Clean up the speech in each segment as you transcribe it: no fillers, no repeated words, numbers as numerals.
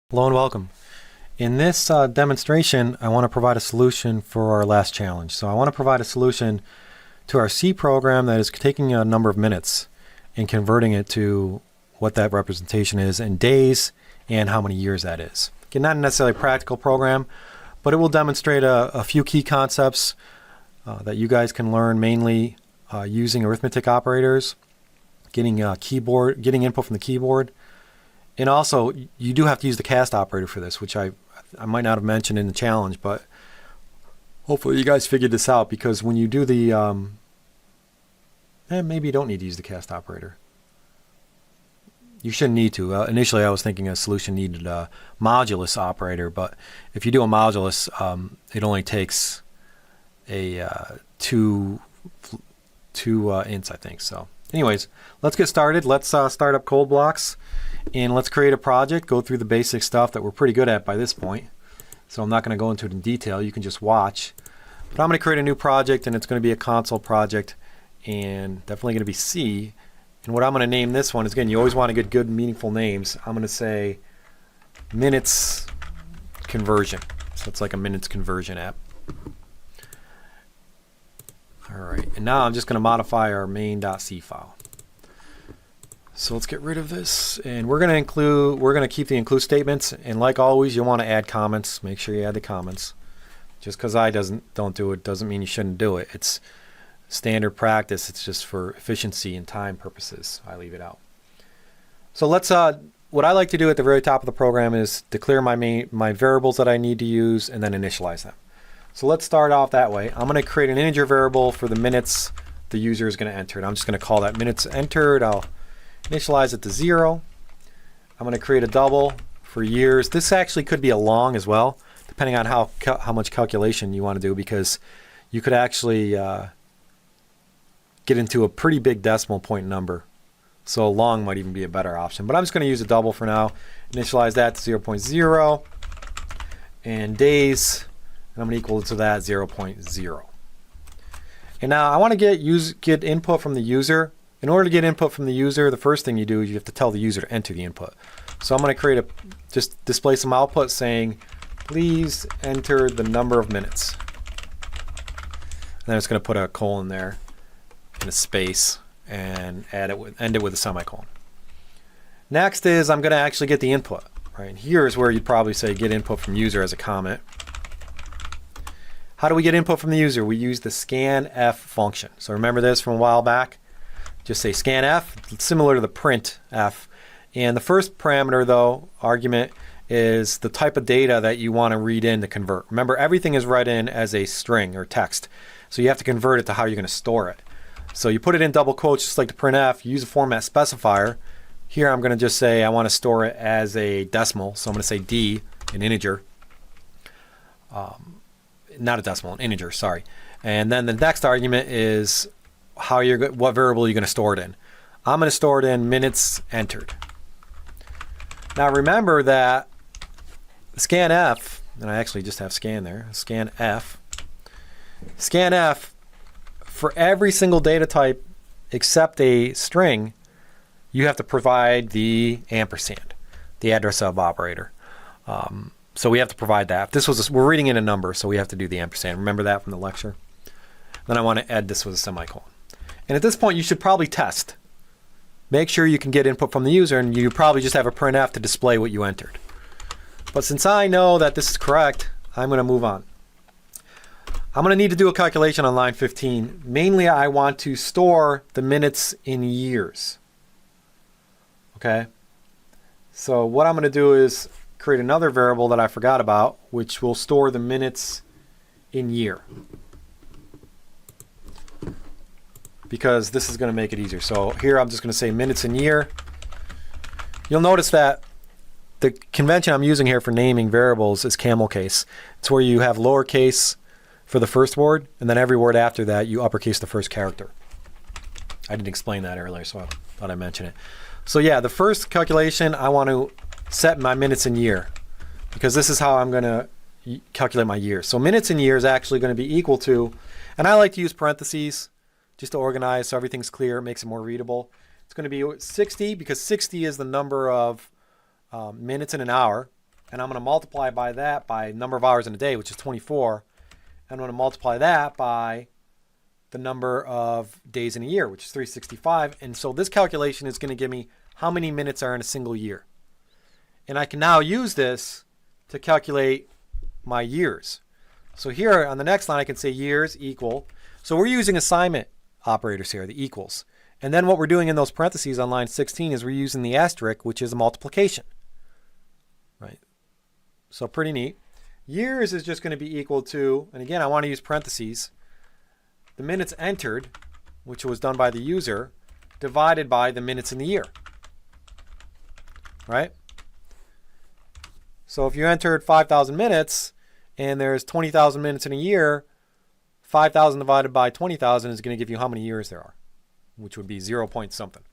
Hello and welcome. In this demonstration, I want to provide a solution for our last challenge. So I want to provide a solution to our C program that is taking a number of minutes and converting it to what that representation is in days and how many years that is. Again, not necessarily a practical program, but it will demonstrate a few key concepts that you guys can learn, mainly using arithmetic operators, getting input from the keyboard. And also, you do have to use the cast operator for this, which I might not have mentioned in the challenge, but hopefully you guys figured this out, because when you do the, maybe you don't need to use the cast operator. You shouldn't need to. Initially, I was thinking a solution needed a modulus operator, but if you do a modulus, it only takes a two ints, I think. So anyways, let's get started. Let's start up Cold Blocks. And let's create a project, go through the basic stuff that we're pretty good at by this point. So I'm not going to go into it in detail. You can just watch. But I'm going to create a new project, and it's going to be a console project, and definitely going to be C. And what I'm going to name this one is, again, you always want to get good, meaningful names. I'm going to say minutes conversion. So it's like a minutes conversion app. All right. And now I'm just going to modify our main.c file. So let's get rid of this, and we're going to keep the include statements, and like always, you want to add comments. Make sure you add the comments. Just because I don't do it doesn't mean you shouldn't do it. It's standard practice. It's just for efficiency and time purposes. I leave it out. So let's what I like to do at the very top of the program is declare my variables that I need to use and then initialize them. So let's start off that way. I'm going to create an integer variable for the minutes the user is going to enter. And I'm just going to call that minutes entered. I'll initialize it to 0. I'm going to create a double for years. This actually could be a long as well, depending on how much calculation you want to do, because you could actually get into a pretty big decimal point number. So long might even be a better option. But I'm just going to use a double for now. Initialize that to 0.0. And days, and I'm going to equal to that 0.0. And now I want to get input from the user. In order to get input from the user, the first thing you do is you have to tell the user to enter the input. So I'm going to just display some output saying, please enter the number of minutes. And then it's going to put a colon there and a space and end it with a semicolon. Next is I'm going to actually get the input. Right? And here's where you'd probably say get input from user as a comment. How do we get input from the user? We use the scanf function. So remember this from a while back? Just say scanf, similar to the printf. And the first parameter, though, argument, is the type of data that you want to read in to convert. Remember, everything is read in as a string or text. So you have to convert it to how you're going to store it. So you put it in double quotes, just like the printf. You use a format specifier. Here I'm going to just say I want to store it as a decimal. So I'm going to say D, an integer. Not a decimal, an integer, sorry. And then the next argument is what variable you're going to store it in. I'm going to store it in minutes entered. Now remember that scanf, and I actually just have scan there, scanf, for every single data type except a string, you have to provide the ampersand, the address of operator. So we have to provide that. We're reading in a number, so we have to do the ampersand. Remember that from the lecture? Then I want to add this with a semicolon. And at this point, you should probably test. Make sure you can get input from the user, and you probably just have a printf to display what you entered. But since I know that this is correct, I'm going to move on. I'm going to need to do a calculation on line 15. Mainly, I want to store the minutes in years. Okay? So what I'm going to do is create another variable that I forgot about, which will store the minutes in year, because this is going to make it easier. So here I'm just going to say minutes in year. You'll notice that the convention I'm using here for naming variables is camel case. It's where you have lowercase for the first word, and then every word after that you uppercase the first character. I didn't explain that earlier, so I thought I'd mention it. So yeah, the first calculation, I want to set my minutes in year, because this is how I'm going to calculate my year. So minutes in year is actually going to be equal to, and I like to use parentheses just to organize so everything's clear, it makes it more readable. It's going to be 60, because 60 is the number of minutes in an hour. and I'm going to multiply by that by number of hours in a day, which is 24. I'm going to multiply that by the number of days in a year, which is 365. And so this calculation is going to give me how many minutes are in a single year. And I can now use this to calculate my years. So here on the next line, I can say years equal. So we're using assignment operators here, the equals. And then what we're doing in those parentheses on line 16 is we're using the asterisk, which is a multiplication. Right? So pretty neat. Years is just going to be equal to, and again, I want to use parentheses, the minutes entered, which was done by the user, divided by the minutes in the year. Right? So if you entered 5,000 minutes and there's 20,000 minutes in a year, 5,000 divided by 20,000 is going to give you how many years there are, which would be 0 point something.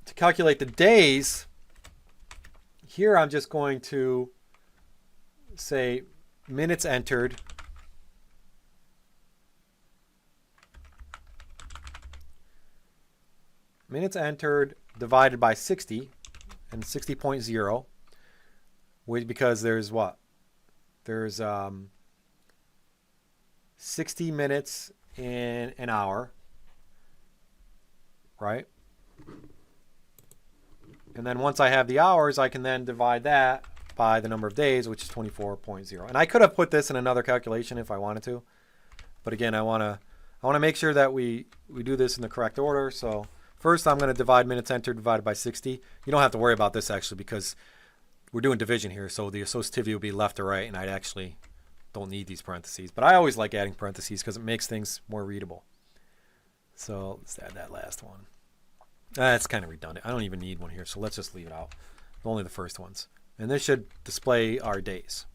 To calculate the days, here I'm just going to say minutes entered divided by 60, and 60.0, because there's what? There's 60 minutes in an hour, right? And then once I have the hours, I can then divide that by the number of days, which is 24.0. And I could have put this in another calculation if I wanted to, but again, I want to make sure that we do this in the correct order. So first, I'm going to divide minutes entered divided by 60. You don't have to worry about this actually because we're doing division here, so the associativity will be left to right, and I actually don't need these parentheses. But I always like adding parentheses because it makes things more readable. So let's add that last one. That's kind of redundant. I don't even need one here, so let's just leave it out. Only the first ones. And this should display our days.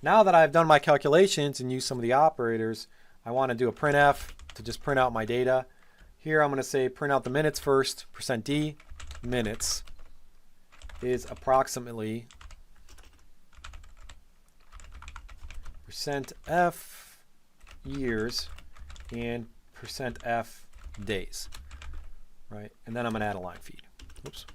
Now that I've done my calculations and used some of the operators, I want to do a printf to just print out my data. Here I'm going to say print out the minutes first, %d, minutes is approximately %f years and %f days, right? And then I'm going to add a line feed. Oops.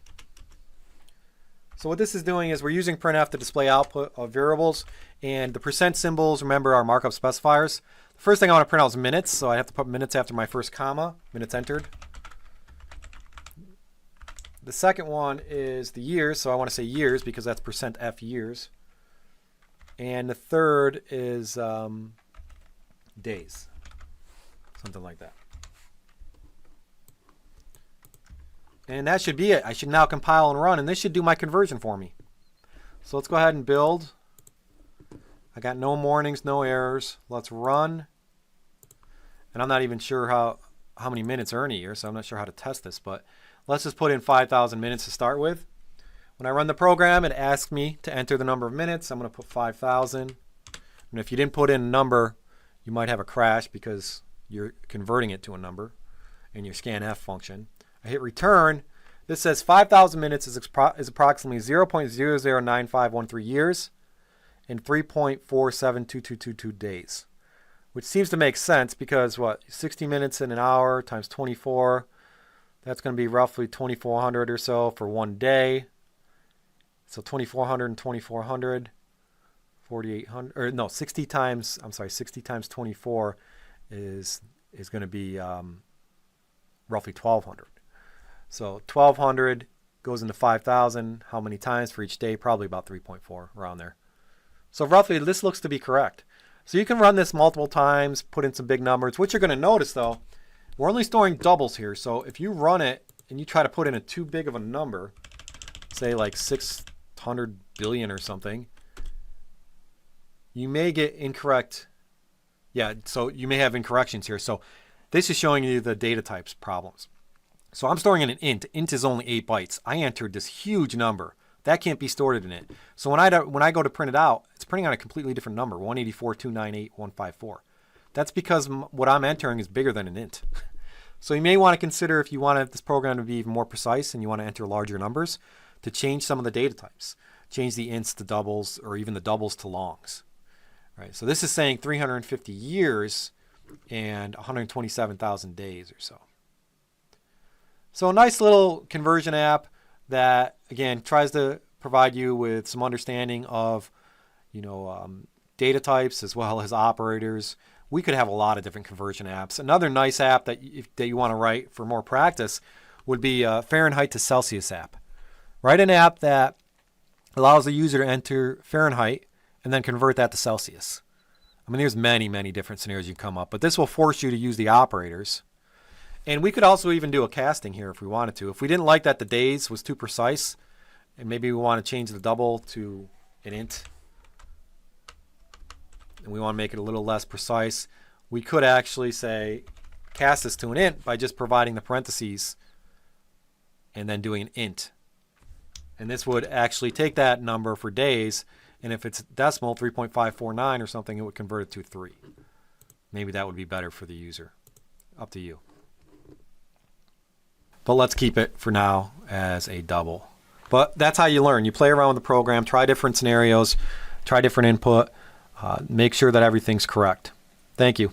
So what this is doing is we're using printf to display output of variables, and the % symbols, remember, are markup specifiers. The first thing I want to print out is minutes, so I have to put minutes after my first comma, minutes entered. The second one is the years, so I want to say years because that's %f years. And the third is days, something like that. And that should be it. I should now compile and run, and this should do my conversion for me. So let's go ahead and build. I got no warnings, no errors. Let's run. And I'm not even sure how many minutes are in a year, so I'm not sure how to test this, but let's just put in 5,000 minutes to start with. When I run the program, it asks me to enter the number of minutes. I'm going to put 5,000. And if you didn't put in a number, you might have a crash because you're converting it to a number in your scanf function. I hit return. This says 5,000 minutes is approximately 0.009513 years and 3.472222 days, which seems to make sense because what, 60 minutes in an hour times 24, that's going to be roughly 2,400 or so for one day. So 2,400 and 2,400, 4,800, or no, 60 times 24 is going to be roughly 1,200. So 1,200 goes into 5,000. How many times for each day? Probably about 3.4, around there. So roughly, this looks to be correct. So you can run this multiple times, put in some big numbers. What you're going to notice, though, we're only storing doubles here. So if you run it and you try to put in a too big of a number, say like 600 billion or something, you may get incorrect. Yeah, so you may have incorrections here. So this is showing you the data types problems. So I'm storing in an int. Int is only 8 bytes. I entered this huge number. That can't be stored in it. So when I go to print it out, it's printing on a completely different number, 184.298.154. That's because what I'm entering is bigger than an int. So you may want to consider, if you want this program to be even more precise and you want to enter larger numbers, to change some of the data types. Change the ints to doubles, or even the doubles to longs. Right? So this is saying 350 years and 127,000 days or so. So a nice little conversion app that, again, tries to provide you with some understanding of, data types as well as operators. We could have a lot of different conversion apps. Another nice app that you want to write for more practice would be a Fahrenheit to Celsius app. Write an app that allows the user to enter Fahrenheit and then convert that to Celsius. I mean, there's many, many different scenarios you come up, but this will force you to use the operators. And we could also even do a casting here if we wanted to. If we didn't like that the days was too precise, and maybe we want to change the double to an int, and we want to make it a little less precise, we could actually say cast this to an int by just providing the parentheses and then doing an int. And this would actually take that number for days, and if it's decimal 3.549 or something, it would convert it to 3. Maybe that would be better for the user. Up to you. But let's keep it for now as a double. But that's how you learn. You play around with the program, try different scenarios, try different input, make sure that everything's correct. Thank you.